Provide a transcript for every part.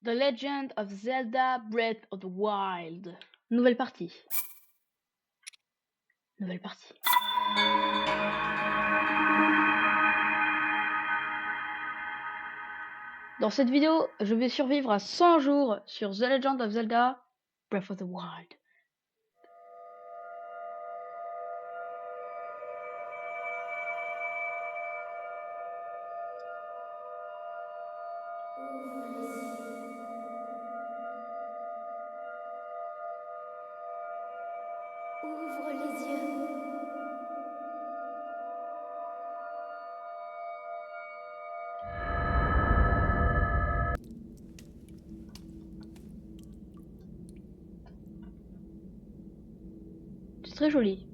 The Legend of Zelda Breath of the Wild. Nouvelle partie. Nouvelle partie. Dans cette vidéo, je vais survivre à 100 jours sur The Legend of Zelda Breath of the Wild. Ouvre les yeux. C'est très joli.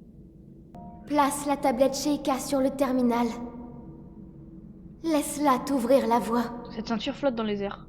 Place la tablette Sheikah sur le terminal. Laisse-la t'ouvrir la voie. Cette ceinture flotte dans les airs.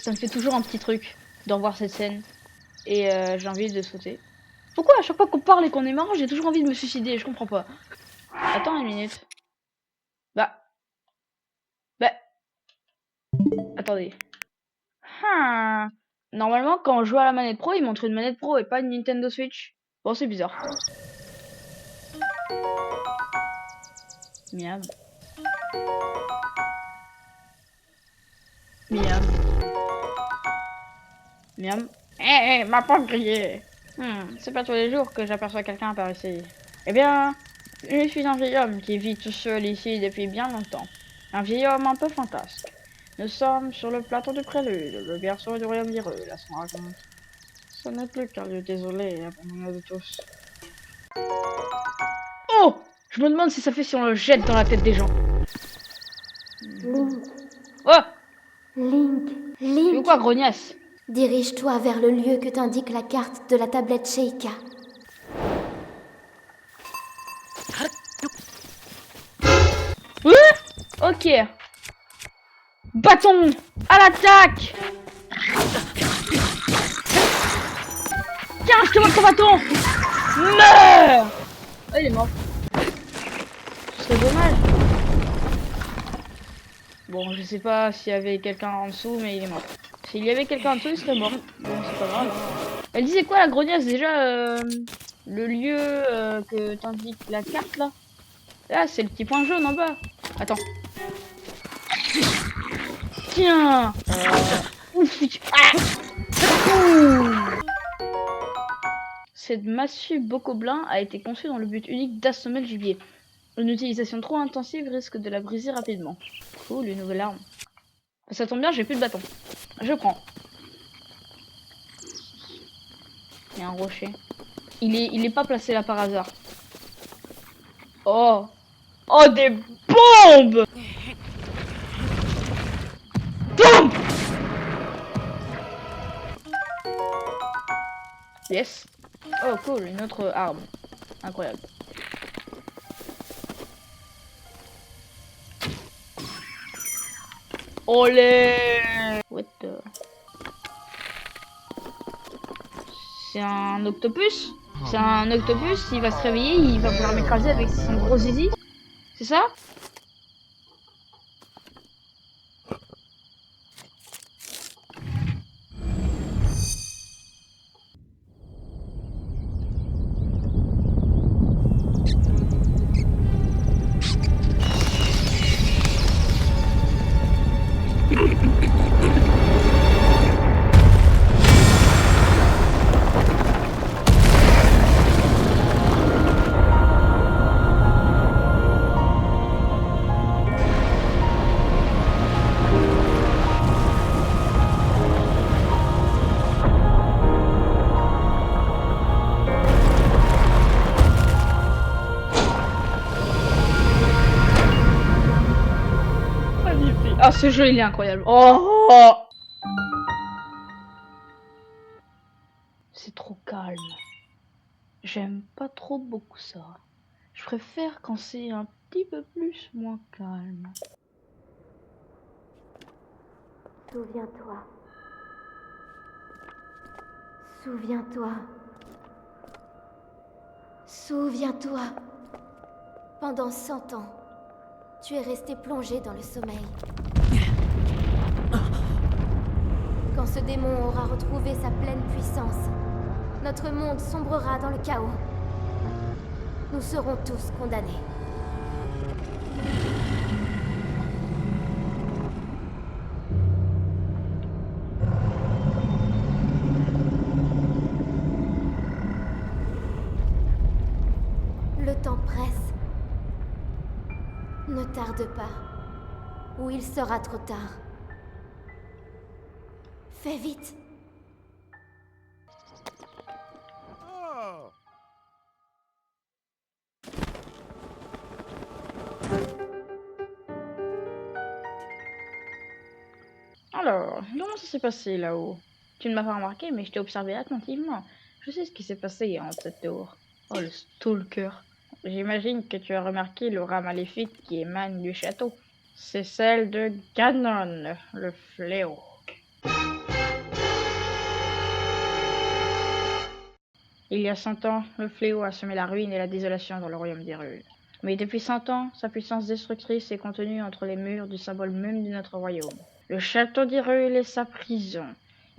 Ça me fait toujours un petit truc de revoir cette scène. Et j'ai envie de sauter. Pourquoi à chaque fois qu'on parle et qu'on est marrant, j'ai toujours envie de me suicider? Je comprends pas. Attends une minute. Bah. Attendez. Normalement, quand on joue à la manette pro, il montre une manette pro et pas une Nintendo Switch. Bon, c'est bizarre. Miam. Miam. Miam. Ma porte grillée. C'est pas tous les jours que j'aperçois quelqu'un par ici. Eh bien, je suis un vieil homme qui vit tout seul ici depuis bien longtemps. Un vieil homme un peu fantasque. Nous sommes sur le plateau du prélude, le berceau du royaume d'Hyrule, laisse-moi raconter. Ce n'est plus qu'un lieu désolé et abandonné de tous. Oh! Je me demande si ça fait si on le jette dans la tête des gens. Link, Oh! Link, Tu veux Link. quoi, grognasse? Dirige-toi vers le lieu que t'indique la carte de la tablette Sheikah. Ok. Bâton! À l'attaque! Tiens, je te montre ton bâton! Meurs! Oh, il est mort. C'est dommage. Bon, je sais pas s'il y avait quelqu'un en dessous, mais il est mort. S'il y avait quelqu'un en dessous, il serait mort. Bon, c'est pas grave. Elle disait quoi, la grognasse, déjà le lieu que t'indique la carte, là? Là, c'est le petit point jaune en bas. Attends. Tiens! Ouf! Cette massue bocoblin a été conçue dans le but unique d'assommer le gibier. Une utilisation trop intensive risque de la briser rapidement. Cool, une nouvelle arme. Ça tombe bien, j'ai plus de bâton. Je prends. Il y a un rocher. Il est pas placé là par hasard. Oh! Oh, des bombes! Boum! Yes. Oh, cool, une autre arme. Incroyable. Olé! What the... C'est un octopus? C'est un octopus, il va se réveiller, il va vouloir m'écraser avec son gros zizi. C'est ça? Ah, ce jeu, il est incroyable. Oh, c'est trop calme. J'aime pas trop beaucoup ça. Je préfère quand c'est un petit peu plus moins calme. Souviens-toi. Souviens-toi. Souviens-toi. Pendant 100 ans, tu es resté plongé dans le sommeil. Quand ce démon aura retrouvé sa pleine puissance, notre monde sombrera dans le chaos. Nous serons tous condamnés. Le temps presse. Ne tarde pas, ou il sera trop tard. Fais vite. Alors, comment ça s'est passé là-haut? Tu ne m'as pas remarqué, mais je t'ai observé attentivement. Je sais ce qui s'est passé en cette tour. Oh, le stalker. J'imagine que tu as remarqué l'aura maléfique qui émane du château. C'est celle de Ganon, le fléau. Il y a 100 ans, le fléau a semé la ruine et la désolation dans le royaume d'Hyrule. Mais depuis 100 ans, sa puissance destructrice est contenue entre les murs du symbole même de notre royaume. Le château d'Hyrule est sa prison,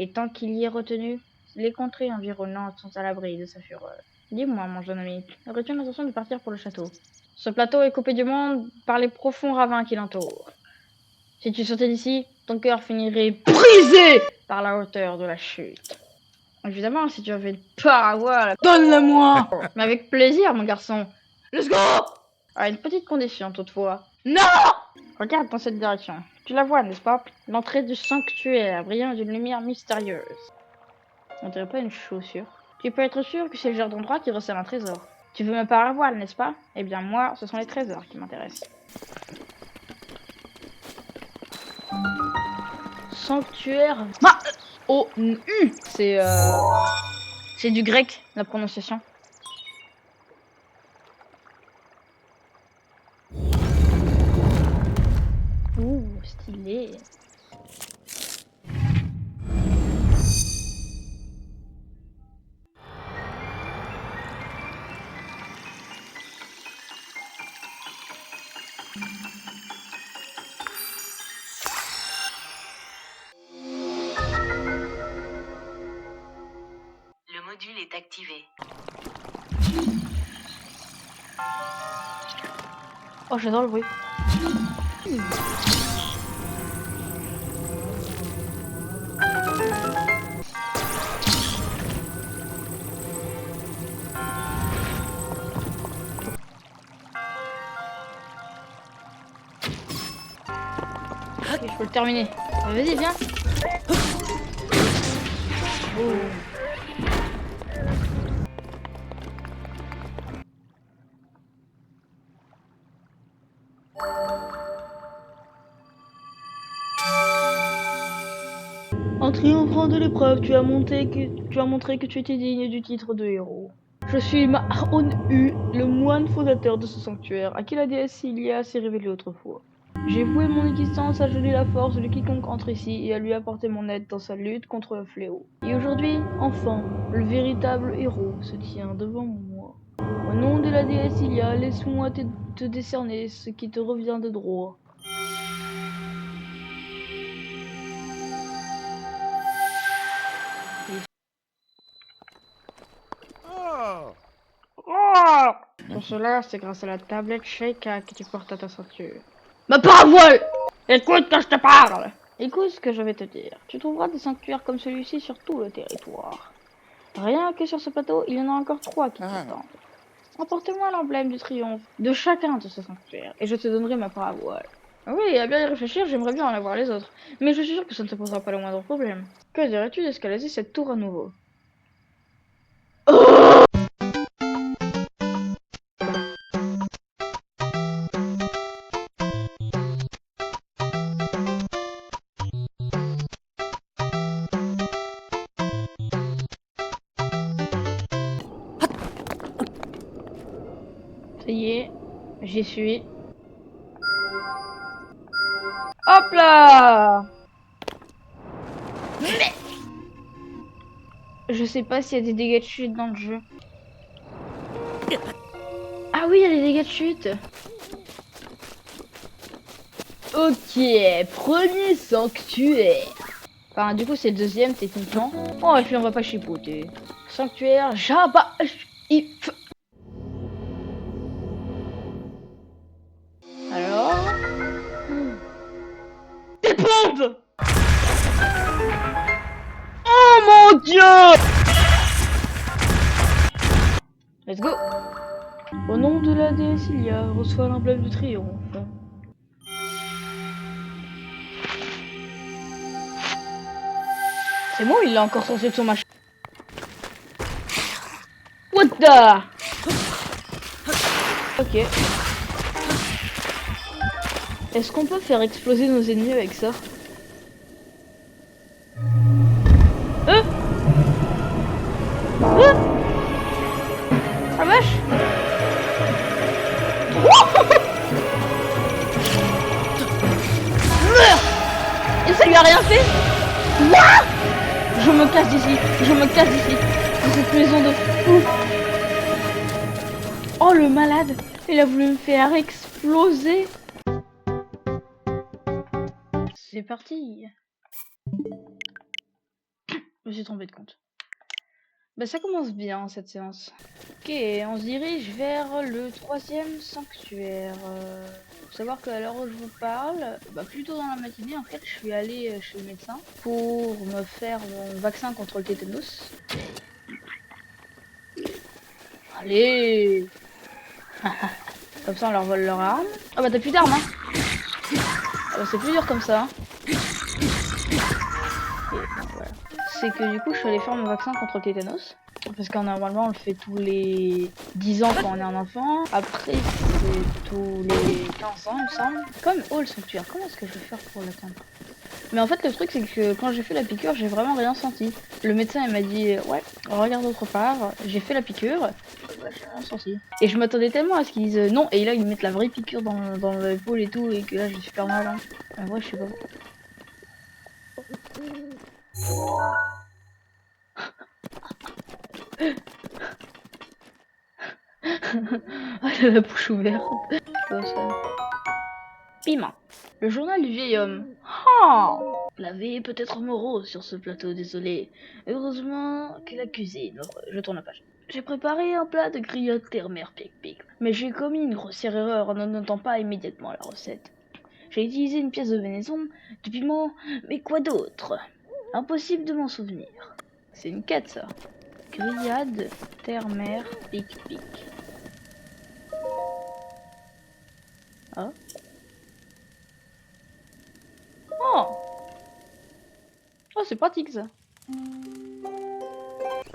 et tant qu'il y est retenu, les contrées environnantes sont à l'abri de sa fureur. Dis-moi, mon jeune ami, aurais-tu l'intention de partir pour le château? Ce plateau est coupé du monde par les profonds ravins qui l'entourent. Si tu sautais d'ici, ton cœur finirait brisé par la hauteur de la chute. Évidemment, si tu avais pas à voir, donne-le-moi! Mais avec plaisir, mon garçon. Let's go! À une petite condition, toutefois. Non! Regarde dans cette direction. Tu la vois, n'est-ce pas? L'entrée du sanctuaire, brillant d'une lumière mystérieuse. On dirait pas une chaussure. Tu peux être sûr que c'est le genre d'endroit qui recèle un trésor. Tu veux me parler à voile, n'est-ce pas? Eh bien, moi, ce sont les trésors qui m'intéressent. Sanctuaire. O-U. C'est du grec, la prononciation. Ouh, stylé. Le module est activé. Oh, j'adore le bruit. Ok, je peux le terminer. Vas-y, viens. Oh. En triomphant de l'épreuve, tu as montré que tu étais digne du titre de héros. Je suis Mahon-U, le moine fondateur de ce sanctuaire, à qui la déesse Ilia s'est révélée autrefois. J'ai voué mon existence à geler la force de quiconque entre ici et à lui apporter mon aide dans sa lutte contre le fléau. Et aujourd'hui, enfin, le véritable héros se tient devant moi. Au nom de la déesse Ilia, laisse-moi te décerner ce qui te revient de droit. Oh! Pour cela, c'est grâce à la tablette Sheikah que tu portes à ta ceinture. Ma parole! Écoute quand je te parle! Écoute ce que je vais te dire. Tu trouveras des sanctuaires comme celui-ci sur tout le territoire. Rien que sur ce plateau, il y en a encore 3 qui t'attendent. Apporte-moi l'emblème du triomphe de chacun de ces sanctuaires et je te donnerai ma parole. Oui, à bien y réfléchir, j'aimerais bien en avoir les autres. Mais je suis sûr que ça ne te posera pas le moindre problème. Que dirais-tu d'escalader cette tour à nouveau? Ça y est, j'y suis. Hop là! Mais je sais pas s'il y a des dégâts de chute dans le jeu. Ah oui, il y a des dégâts de chute. Ok, premier sanctuaire. Enfin, du coup, c'est le deuxième techniquement. Oh, et puis on va pas chipoter. Sanctuaire, Jabba. Alors. Des bombes! Oh mon dieu! Let's go! Au nom de la déesse Ilia, reçoit l'emblème de triomphe. C'est bon, il l'a encore sorti de son machin. What the? Ok. Est-ce qu'on peut faire exploser nos ennemis avec ça? Ah vache! Meurs! Et ça lui a rien fait? What? Je me casse d'ici, je me casse d'ici, de cette maison de fou. Oh le malade, il a voulu me faire exploser. C'est parti. Je me suis trompé de compte. Bah ça commence bien cette séance. Ok, on se dirige vers le troisième sanctuaire. Faut savoir qu'à l'heure où je vous parle, bah plutôt dans la matinée en fait, je suis allée chez le médecin pour me faire mon vaccin contre le tétanos. Allez. Comme ça on leur vole leur arme. Ah bah t'as plus d'armes hein. Ah bah c'est plus dur comme ça. Et bon, voilà. C'est que du coup je suis allée faire mon vaccin contre le tétanos. Parce que normalement on le fait tous les 10 ans quand on est un enfant. Après c'est tous les 15 ans il me semble. Comme le sanctuaire, comment est-ce que je vais faire pour l'atteindre? Mais en fait le truc c'est que quand j'ai fait la piqûre j'ai vraiment rien senti. Le médecin il m'a dit ouais regarde autre part. J'ai fait la piqûre, j'ai rien senti. Et je m'attendais tellement à ce qu'ils disent non et là ils mettent la vraie piqûre dans l'épaule et tout et que là j'ai super mal. Hein. En vrai je sais pas. Ah, elle a la bouche ouverte. Oh, ça. Piment. Le journal du vieil homme. Oh, la vie est peut-être morose sur ce plateau désolé. Heureusement que la cuisine. Je tourne la page. J'ai préparé un plat de griotte terre-mer pic-pic, mais j'ai commis une grossière erreur en ne notant pas immédiatement la recette. J'ai utilisé une pièce de venaison, du piment, mais quoi d'autre? Impossible de m'en souvenir. C'est une quête ça. Grillade, terre-mer, pic-pic. Ah. Oh, oh c'est pratique ça.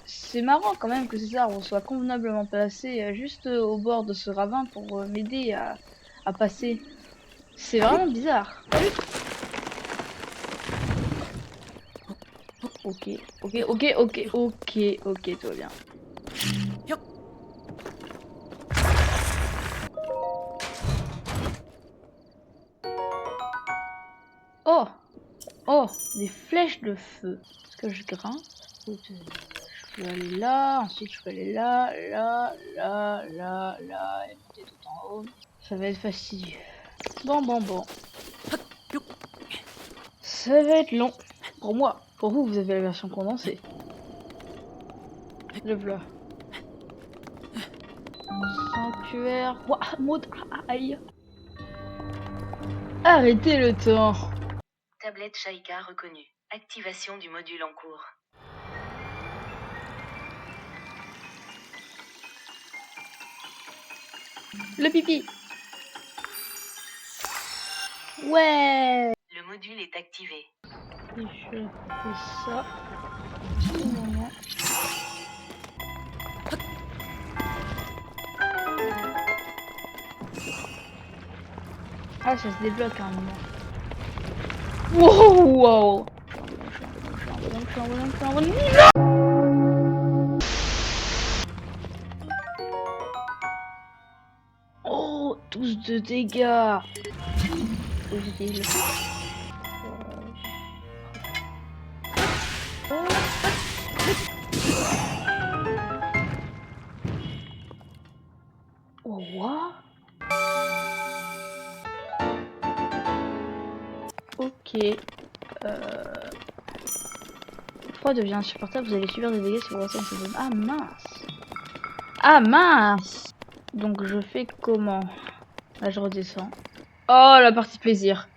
C'est marrant quand même que ces arbres soient convenablement placés juste au bord de ce ravin pour m'aider à passer. C'est vraiment bizarre. Ok, ok, ok, ok, ok, ok, tout va bien. Oh, oh, des flèches de feu. Est-ce que je grimpe? Je peux aller là, ensuite je peux aller là, là, là, là, là, et monter tout en haut. Ça va être fastidieux. Bon, bon, bon. Ça va être long. Pour moi. Pour vous, vous avez la version condensée. Le voilà. Sanctuaire. Ouah, mode. Aïe. Arrêtez le temps. Tablette Shaika reconnue. Activation du module en cours. Le pipi. Ouais. Le module est activé. Et je fais ça. Au moment. Ah, ça se débloque à un moment. Wow, wow. 12 de dégâts. Où j'utilise le... Oh, what? Ok. Froid devient insupportable, vous allez subir des dégâts si vous restez dans cette zone. Ah mince! Ah mince! Donc je fais comment? Là je redescends. Oh la partie plaisir!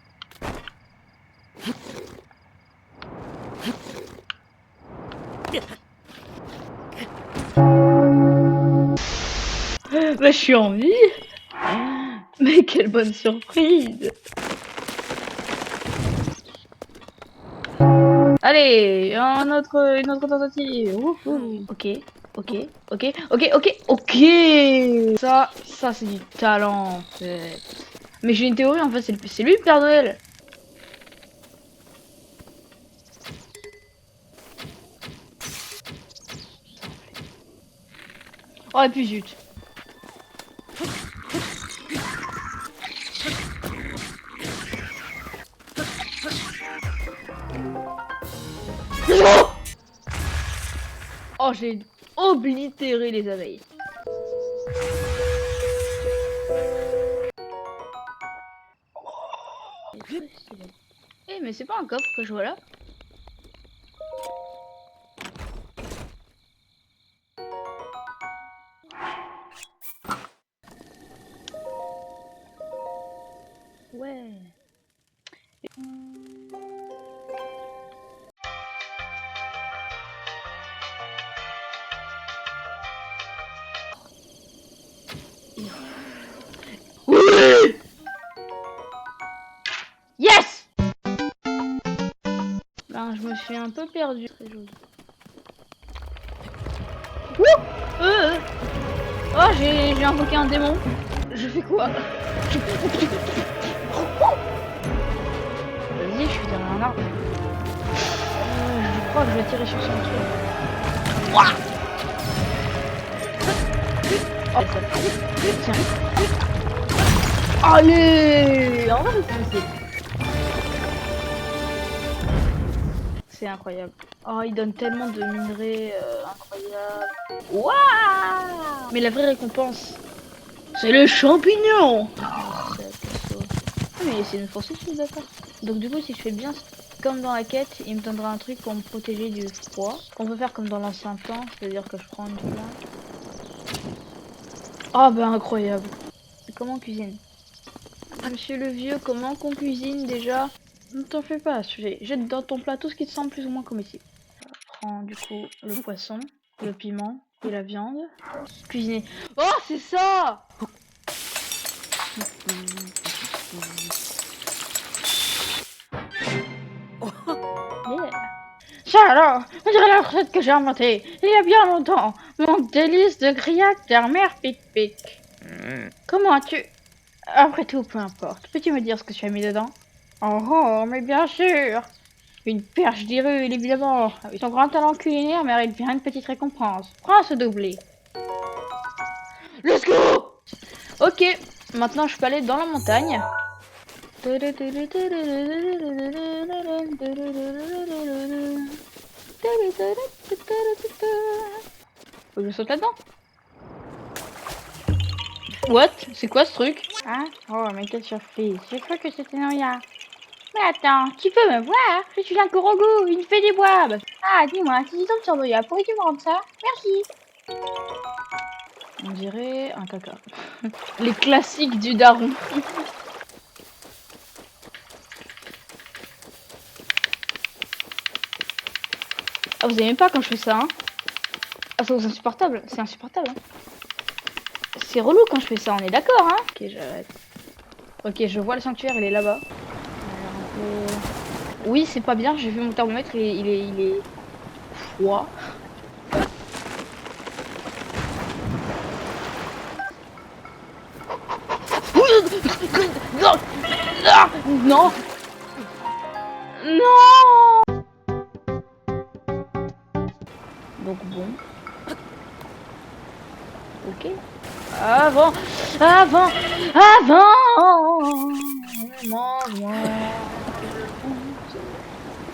Bah je suis en vie! Mais quelle bonne surprise! Allez, une autre tentative. Wouhou. Ok, ok, ok, ok, ok, ok. Ça c'est du talent en fait. Mais j'ai une théorie en fait, c'est lui le Père Noël. Oh et puis zut. Oh j'ai oblitéré les abeilles. Eh mais c'est pas un coffre que je vois là. Ouais. Oui. Yes. Ben je me suis un peu perdu. Très joli. Oh j'ai invoqué un démon. Je fais quoi? Vas-y, je suis derrière un arbre. Je crois que je vais tirer sur son truc. Ouah. Oh, ça... Tiens. Allez, on va recommencer. C'est incroyable. Oh, il donne tellement de minerais incroyables. Waouh! Mais la vraie récompense, c'est le champignon. Ah, mais c'est une force ici, d'accord. Donc du coup, si je fais bien comme dans la quête, il me donnera un truc pour me protéger du froid. On peut faire comme dans l'ancien temps, c'est-à-dire que je prends une flamme. Oh bah incroyable. Comment on cuisine? Monsieur le vieux, comment qu'on cuisine déjà? Ne t'en fais pas, jette dans ton plat tout ce qui te semble plus ou moins comestible. Prends du coup le poisson, le piment et la viande. Cuisiner. Oh, c'est ça! Yeah. Ça alors, on dirait la recette que j'ai inventée il y a bien longtemps. Mon délice de grillade d'armère pic-pic. Comment as-tu... Après tout, peu importe. Peux-tu me dire ce que tu as mis dedans? Oh, oh, mais bien sûr! Une perche d'irule, évidemment. Avec son grand talent culinaire mérite bien une petite récompense. Prends ce doublé. Let's go! Ok, maintenant je peux aller dans la montagne. Faut que je saute là-dedans. What? C'est quoi ce truc? Hein? Oh, mais quelle surprise. J'ai cru que c'était Noya. Mais attends, tu peux me voir? Je suis un Korogu, une fée des bois. Ah, dis-moi, si tu tombes sur Noya, pourrais-tu me rendre ça? Merci. On dirait un caca. Les classiques du daron. Ah, vous aimez pas quand je fais ça, hein? Ah, c'est insupportable. C'est insupportable, hein? C'est relou quand je fais ça, on est d'accord, hein? Ok, j'arrête. Ok, je vois le sanctuaire, il est là-bas. Oui, c'est pas bien, j'ai vu mon thermomètre, il est froid. Non! Non! Non! Donc bon. Ok. Avant, avant, avant. Mange-moi.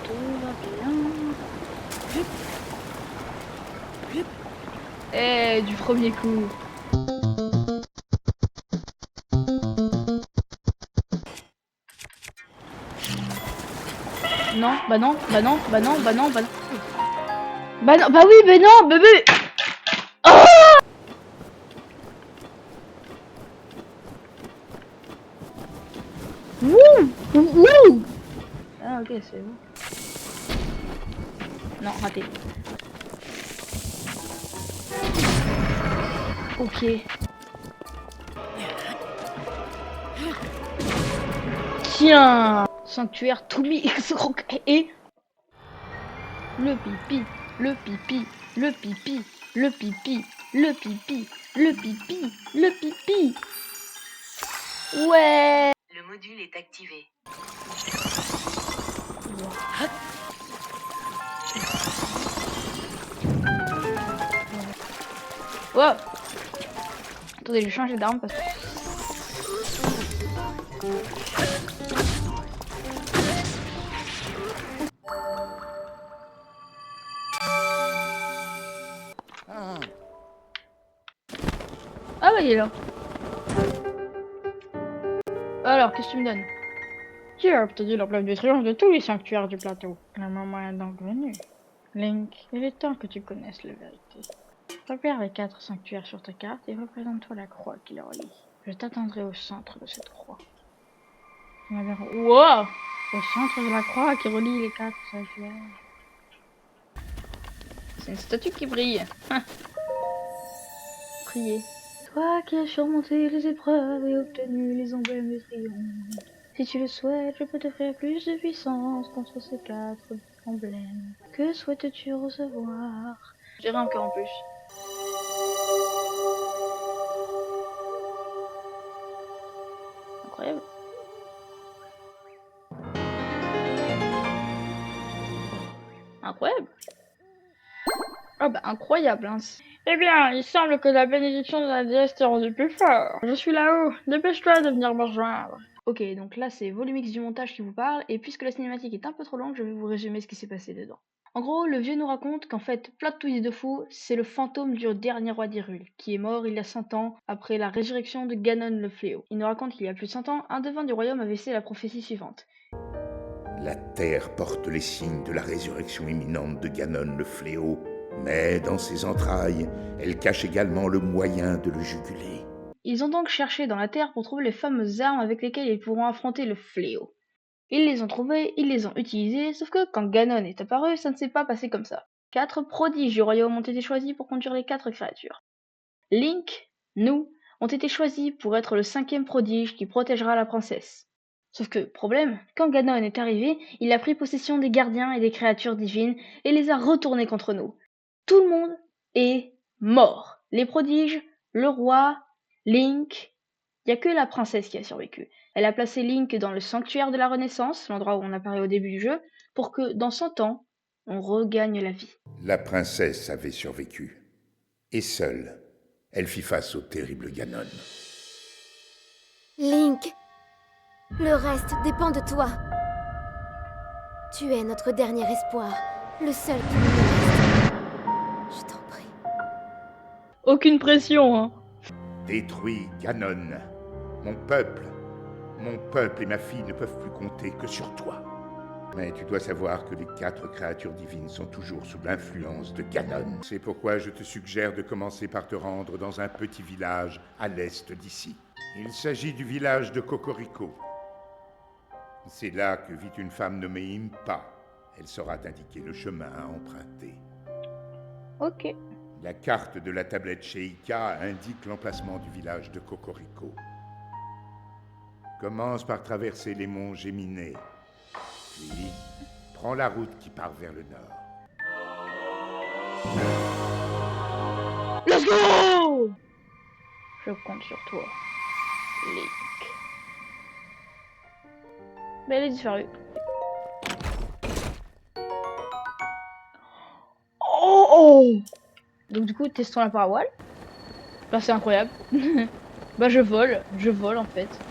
Tout va bien. Eh, du premier coup. Non, bah non, bah non, bah non, bah non, bah non. Bah non, bah oui, mais non, bébé. Wouh, wouh. Ah ok, c'est bon. Non, raté. Ok. Tiens. Sanctuaire Toumi X et le pipi, le pipi, le pipi, le pipi, le pipi, le pipi, le pipi. Ouais. Le module est activé. Wow. Attendez, je vais changer d'arme parce que... Ah bah il est là. Alors, qu'est-ce que tu me donnes? Tu as obtenu l'emblème du triomphe de tous les sanctuaires du plateau. Le moment est donc venu. Link, il est temps que tu connaisses la vérité. Repère les 4 sanctuaires sur ta carte et représente-toi la croix qui les relie. Je t'attendrai au centre de cette croix. Wow! Au centre de la croix qui relie les 4 sanctuaires. C'est une statue qui brille. Priez. Toi qui as surmonté les épreuves et obtenu les emblèmes du triomphe. Si tu le souhaites, je peux t'offrir plus de puissance contre ces 4 emblèmes. Que souhaites-tu recevoir? J'irai encore en plus. Incroyable. Incroyable. Ah bah incroyable hein. Eh bien, il semble que la bénédiction de la déesse t'ait rendu plus fort. Je suis là-haut, dépêche-toi de venir me rejoindre. Ok, donc là c'est Volumix du montage qui vous parle, et puisque la cinématique est un peu trop longue, je vais vous résumer ce qui s'est passé dedans. En gros, le vieux nous raconte qu'en fait, plot twist de fou, c'est le fantôme du dernier roi d'Hyrule, qui est mort il y a 100 ans, après la résurrection de Ganon le Fléau. Il nous raconte qu'il y a plus de 100 ans, un devin du royaume avait fait la prophétie suivante. La terre porte les signes de la résurrection imminente de Ganon le Fléau, mais dans ses entrailles, elle cache également le moyen de le juguler. Ils ont donc cherché dans la terre pour trouver les fameuses armes avec lesquelles ils pourront affronter le Fléau. Ils les ont trouvées, ils les ont utilisées, sauf que quand Ganon est apparu, ça ne s'est pas passé comme ça. 4 prodiges du royaume ont été choisis pour conduire les 4 créatures. Link, nous, ont été choisis pour être le 5e prodige qui protégera la princesse. Sauf que, problème, quand Ganon est arrivé, il a pris possession des gardiens et des créatures divines et les a retournés contre nous. Tout le monde est mort. Les prodiges, le roi, Link, il n'y a que la princesse qui a survécu. Elle a placé Link dans le sanctuaire de la Renaissance, l'endroit où on apparaît au début du jeu, pour que, dans 100 ans, on regagne la vie. La princesse avait survécu, et seule, elle fit face au terrible Ganon. Link, le reste dépend de toi. Tu es notre dernier espoir, le seul qui nous reste. Je t'en prie. Aucune pression, hein. Détruis Ganon. Mon peuple et ma fille ne peuvent plus compter que sur toi. Mais tu dois savoir que les 4 créatures divines sont toujours sous l'influence de Ganon. C'est pourquoi je te suggère de commencer par te rendre dans un petit village à l'est d'ici. Il s'agit du village de Cocorico. C'est là que vit une femme nommée Impa. Elle saura t'indiquer le chemin à emprunter. Ok. La carte de la tablette Sheikah indique l'emplacement du village de Cocorico. Commence par traverser les monts Géminées. Puis, prends la route qui part vers le nord. Let's go! Je compte sur toi, Link. Mais elle est disparue. Oh, oh! Donc du coup, testons la parabole. Bah c'est incroyable. Bah je vole en fait.